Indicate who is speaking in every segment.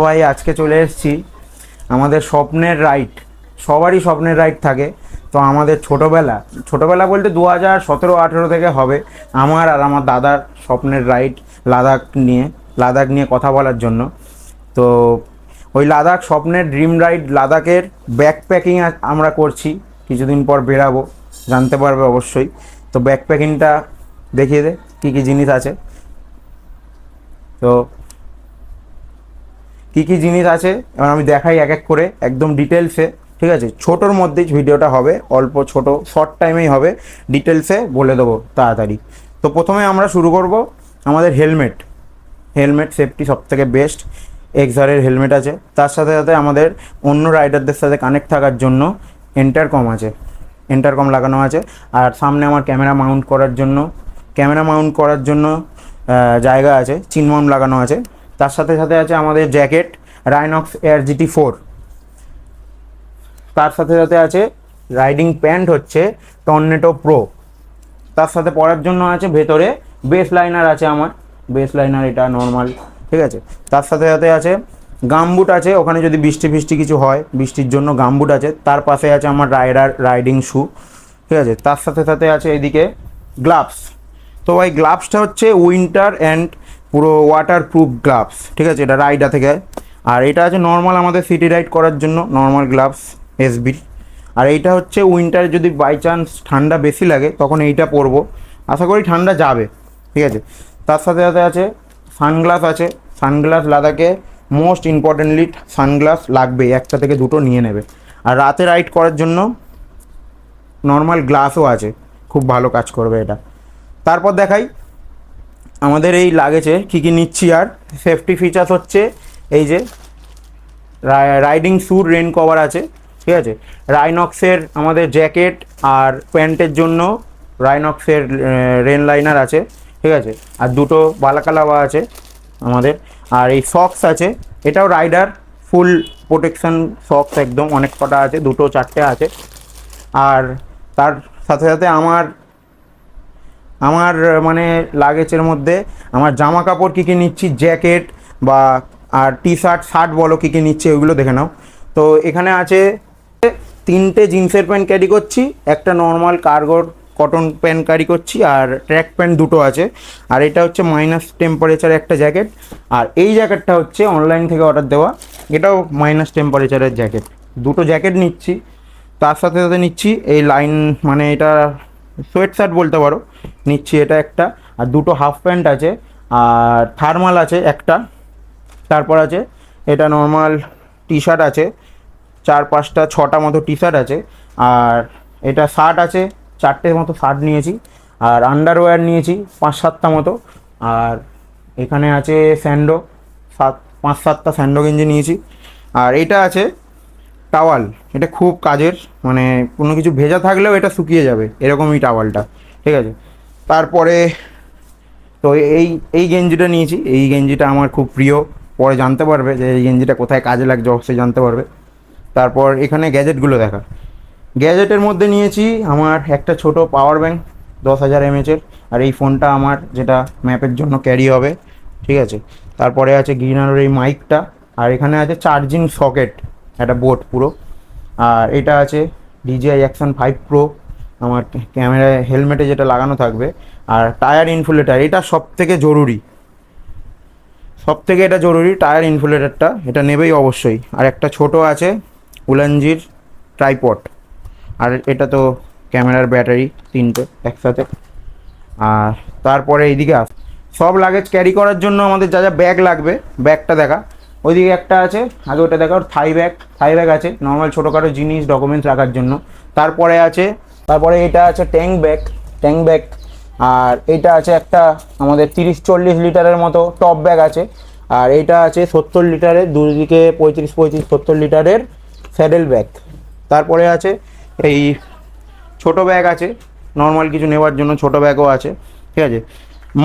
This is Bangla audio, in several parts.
Speaker 1: ভাই আজকে চলে এসেছি আমাদের স্বপ্নের রাইড। সবারই স্বপ্নের রাইড থাকে। তো আমাদের ছোটোবেলা বলতে 2017-18 থেকে হবে আমার আর আমার দাদার স্বপ্নের রাইড লাদাখ নিয়ে কথা বলার জন্য। তো ওই লাদাখ স্বপ্নের ড্রিম রাইড লাদাখের ব্যাকপ্যাকিং আমরা করছি, কিছুদিন পর বেরাবো, জানতে পারবে অবশ্যই। তো ব্যাকপ্যাকিংটা দেখিয়ে দে কী কী জিনিস আছে। তো কী কী জিনিস আছে এবার আমি দেখাই এক এক করে একদম ডিটেলসে, ঠিক আছে? ছোটোর মধ্যেই ভিডিওটা হবে, অল্প ছোট শর্ট টাইমেই হবে, ডিটেলসে বলে দেবো তাড়াতাড়ি। তো প্রথমে আমরা শুরু করব আমাদের হেলমেট সেফটি সবথেকে বেস্ট। এক্সারের হেলমেট আছে, তার সাথে সাথে আমাদের অন্য রাইডারদের সাথে কানেক্ট থাকার জন্য ইন্টারকম লাগানো আছে। আর সামনে আমার ক্যামেরা মাউন্ট করার জন্য জায়গা আছে, চিন মাউন্ট লাগানো আছে। তার সাথে সাথে আছে আমাদের জ্যাকেট রাইনক্স এয়ার GT4। তার সাথে সাথে আছে রাইডিং প্যান্ট হচ্ছে টর্নেডো প্রো। তার সাথে পরার জন্য আছে ভেতরে বেস লাইনার আছে, আমার বেস লাইনার এটা নর্মাল, ঠিক আছে? তার সাথে সাথে আছে গামবুট আছে, ওখানে যদি বৃষ্টি কিছু হয় বৃষ্টির জন্য গামবুট আছে। তার পাশে আছে আমার রাইডিং শু, ঠিক আছে? তার সাথে সাথে আছে এদিকে গ্লাভস। তো ওই গ্লাভসটা হচ্ছে উইন্টার অ্যান্ড পুরো ওয়াটার প্রুফ গ্লাভস, ঠিক আছে? এটা রাইডা থেকে। আর এটা আছে নর্মাল আমাদের সিটি রাইড করার জন্য নর্মাল গ্লাভস SB। আর এইটা হচ্ছে উইন্টারে যদি বাই চান্স ঠান্ডা বেশি লাগে তখন এইটা পরবো, আশা করি ঠান্ডা যাবে, ঠিক আছে? তার সাথে সাথে আছে সানগ্লাস লাদাখে মোস্ট ইম্পর্টেন্টলি সানগ্লাস লাগবে, একটা থেকে দুটো নিয়ে নেবে। আর রাতে রাইড করার জন্য নর্মাল গ্লাসও আছে, খুব ভালো কাজ করবে এটা। তারপর দেখাই আমাদের এই লাগেজে কী কী নিচ্ছি। আর সেফটি ফিচার্স হচ্ছে এই যে রাইডিং স্যুট, রেন কভার আছে, ঠিক আছে? রাইনক্সের আমাদের জ্যাকেট আর প্যান্টের জন্য রাইনক্সের রেন লাইনার আছে, ঠিক আছে? আর দুটো বালাকালাবা আছে আমাদের। আর এই সক্স আছে, এটাও রাইডার ফুল প্রোটেকশন সক্স, একদম অনেক কটা আছে, দুটো চারটে আছে। আর তার সাথে সাথে আমার মানে লাগেজের মধ্যে আমার জামা কাপড় কী কী নিচ্ছি, জ্যাকেট বা আর শার্ট বলো কী কী নিচ্ছি ওইগুলো দেখে নাও। তো এখানে আছে 3টে জিন্সের প্যান্ট ক্যারি করছি, একটা নর্মাল কার্গোর কটন প্যান্ট ক্যারি করছি, আর ট্র্যাক প্যান্ট দুটো আছে। আর এটা হচ্ছে মাইনাস টেম্পারেচার একটা জ্যাকেট। আর এই জ্যাকেটটা হচ্ছে অনলাইন থেকে অর্ডার দেওয়া, এটাও মাইনাস টেম্পারেচারের জ্যাকেট। দুটো জ্যাকেট নিচ্ছি, তার সাথে সাথে নিচ্ছি এই লাইন, মানে এটা সোয়েট শার্ট বলতে পারো, নিচ্ছি এটা একটা। আর দুটো হাফ প্যান্ট আছে, আর থার্মাল আছে একটা। তারপর আছে এটা নর্মাল শার্ট আছে, 4-5-6টা মতো শার্ট আছে। আর এটা শার্ট আছে, 4টে মতো শার্ট নিয়েছি। আর আন্ডারওয়্যার নিয়েছি 5-7টা মতো। আর এখানে আছে স্যান্ডো, 5-7টা স্যান্ডো গেঞ্জি নিয়েছি। আর এটা আছে টাওয়াল, এটা খুব কাজের, মানে কোনো কিছু ভেজা থাকলেও এটা শুকিয়ে যাবে এরকমই টাওয়ালটা, ঠিক আছে? তারপরে তো এই গেঞ্জিটা নিয়েছি, এই গেঞ্জিটা আমার খুব প্রিয়, পরে জানতে পারবে যে এই গেঞ্জিটা কোথায় কাজে লাগছে, অবশ্যই জানতে পারবে। তারপর এখানে গ্যাজেটের মধ্যে নিয়েছি আমার একটা ছোট পাওয়ার ব্যাঙ্ক 10,000 mAh-এর, আর এই ফোনটা আমার যেটা ম্যাপের জন্য ক্যারি হবে, ঠিক আছে? তারপরে আছে গ্রিনারের এই মাইকটা। আর এখানে আছে চার্জিং সকেট, একটা বোর্ড পুরো। আর এটা আছে DJI Action 5 Pro, আমার ক্যামেরায় হেলমেটে যেটা লাগানো থাকবে। আর টায়ার ইনফুলেটার, এটা সবথেকে জরুরি টায়ার ইনফুলেটারটা, এটা নেবেই অবশ্যই। আর একটা ছোট আছে উলানজির ট্রাইপড। আর এটা তো ক্যামেরার ব্যাটারি 3টে একসাথে। আর তারপরে এইদিকে সব লাগেজ ক্যারি করার জন্য আমাদের যা যা ব্যাগ লাগবে, ব্যাগটা দেখা, ওইদিকে একটা আছে, আগে ওটা দেখা। থাই ব্যাগ আছে নর্মাল ছোটোখাটো জিনিস ডকুমেন্টস রাখার জন্য। তারপরে এটা আছে ট্যাঙ্ক ব্যাগ। আর এটা আছে একটা আমাদের 30-40 লিটারের মতো টপ ব্যাগ আছে। আর এইটা আছে 70 লিটারের, দুদিকে 35-70 লিটারের স্যাডেল ব্যাগ। তারপরে আছে এই ছোট ব্যাগ আছে, নর্মাল কিছু নেওয়ার জন্য ছোট ব্যাগও আছে, ঠিক আছে?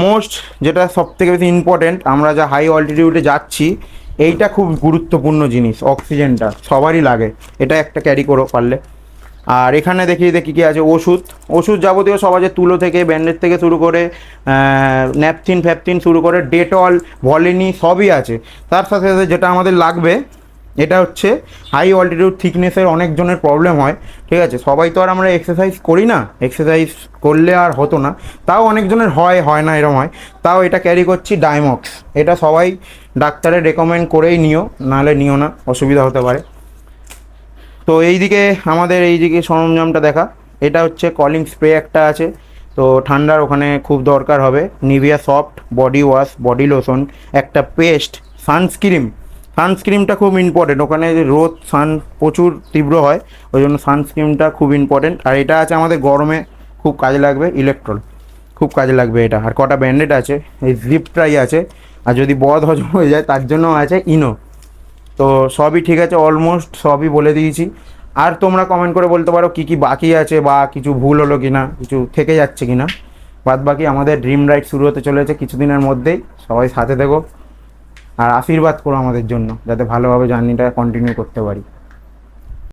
Speaker 1: মোস্ট যেটা সবথেকে বেশি ইম্পর্টেন্ট, আমরা যা হাই অল্টিটিউডে যাচ্ছি, এইটা খুব গুরুত্বপূর্ণ জিনিস, অক্সিজেনটা সবারই লাগে, এটা একটা ক্যারি করো পারলে। আর এখানে দেখিয়ে দেখি কি আছে, ওষুধ ওষুধ যাবতীয় সব আছে, তুলো থেকে, ব্যান্ডেজ থেকে শুরু করে ন্যাপথিন ফ্যাপথিন শুরু করে ডেটল, ভলিনি সবই আছে। তার সাথে সাথে যেটা আমাদের লাগবে, এটা হচ্ছে হাই অল্টিটিউড থিকনেসের অনেকজনের প্রবলেম হয়, ঠিক আছে। সবাই তো আর আমরা এক্সারসাইজ করি না, এক্সারসাইজ করলে আর হতো না, তাও অনেকজনের হয় না এরম হয়, তাও এটা ক্যারি করছি ডাইমক্স। এটা সবাই ডাক্তারের রেকমেন্ড করেই নিও, নাহলে নিও না, অসুবিধা হতে পারে। তো এইদিকে আমাদের এইদিকে সরঞ্জামটা দেখা, এটা হচ্ছে কলিং স্প্রে একটা আছে, তো ঠান্ডার ওখানে খুব দরকার হবে। Nivea soft body wash, body lotion, একটা পেস্ট, সানস্ক্রিনটা খুব ইম্পর্টেন্ট, ওখানে রোদ সান প্রচুর তীব্র হয়, ওই জন্য সানস্ক্রিনটা খুব ইম্পর্টেন্ট। আর এটা আছে আমাদের গরমে খুব কাজে লাগবে, ইলেকট্রল খুব কাজে লাগবে এটা। আর কটা ব্যান্ডেড আছে, এই জিপট্রাই আছে, আর যদি বদ হজম হয়ে যায় তার জন্য আছে ইনো। তো সবই ঠিক আছে, অলমোস্ট সবই বলে দিয়েছি। আর তোমরা কমেন্ট করে বলতে পারো কী কী বাকি আছে, বা কিছু ভুল হলো কি না, কিছু থেকে যাচ্ছে কি না। বাদ বাকি আমাদের ড্রিম রাইড শুরু হতে চলেছে কিছুদিনের মধ্যেই, সবাই সাথে থেকো আর আশীর্বাদ করো আমাদের জন্য, যাতে ভালোভাবে জার্নিটা কন্টিনিউ করতে পারি।